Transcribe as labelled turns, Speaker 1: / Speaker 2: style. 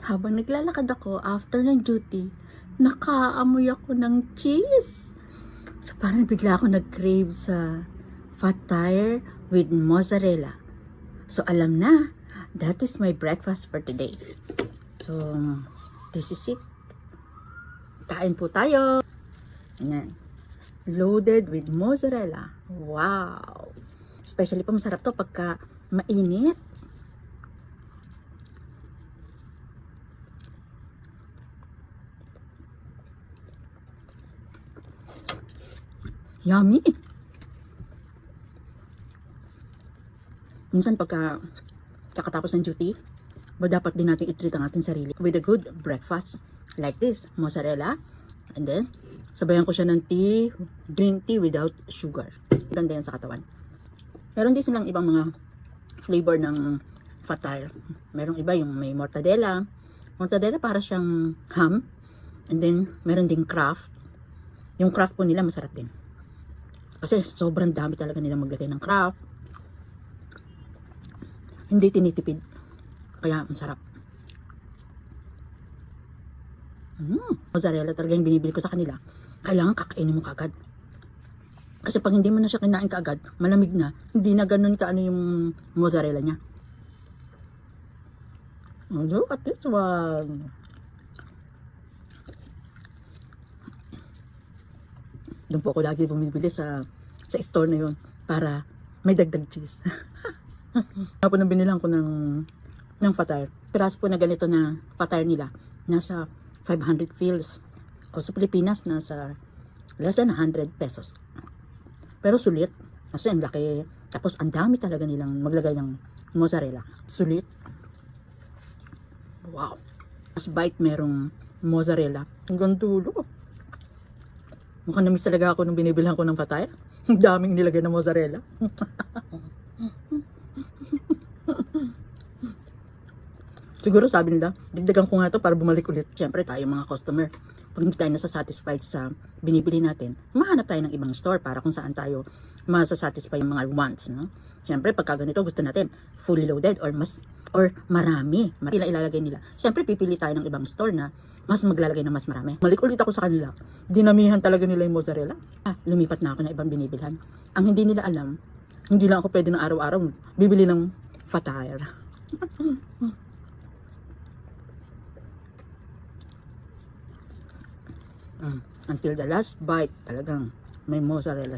Speaker 1: Habang naglalakad ako after ng duty, nakaamoy ako ng cheese. So parang bigla ako nag-crave sa fat tire with mozzarella. So alam na, that is my breakfast for today. So this is it. Kain po tayo. Ayan. Loaded with mozzarella. Wow! Especially pa masarap to pagka mainit. Yummy! Minsan pagka kakatapos ng duty, dapat din natin i-treat ang ating sarili with a good breakfast like this, mozzarella, and then sabayan ko siya ng tea, green tea without sugar. Ganda yan sa katawan. Meron din silang ibang mga flavor ng fat tire. Merong iba yung may mortadella. Mortadella para siyang ham. And then meron ding Kraft. Yung Kraft po nila masarap din. Kasi sobrang dami talaga nila maglagay ng Kraft. Hindi tinitipid. Kaya masarap. Mozzarella talaga yung binibili ko sa kanila. Kailangan kakainin mo kagad. Kasi pag hindi mo na siya kinain kaagad, malamig na, hindi na ganun kaano yung mozzarella niya. Oh, look at this one. Doon po ako lagi bumibili sa store na yun para may dagdag cheese. Ano po nang binilang ko ng fat tire. Piraso po na ganito na fat tire nila. Nasa 500 fils. O sa Pilipinas, nasa less than 100 pesos. Pero sulit. Kasi ang laki. Tapos ang dami talaga nilang maglagay ng mozzarella. Sulit. Wow. Mas bite merong mozzarella. Hanggang dulo. Mukhang namiss talaga ako nung binibilhan ko ng fat tire. Ang daming nilagay ng mozzarella. Siguro sabi nila, dagdagan ko nga to para bumalik ulit. Siyempre tayo mga customer, pag hindi tayo nasa-satisfied sa binibili natin, mahanap tayo ng ibang store para kung saan tayo masasatisfy yung mga wants. No? Siyempre pagka ganito gusto natin fully loaded or marami. Ilalagay nila. Siyempre pipili tayo ng ibang store na mas maglalagay ng mas marami. Malik ulit ako sa kanila. Dinamihan talaga nila yung mozzarella. Lumipat na ako ng ibang binibilhan. Ang hindi nila alam, hindi lang ako pwede ng araw-araw bibili ng fat tire. Until the last bite, talagang may mozzarella.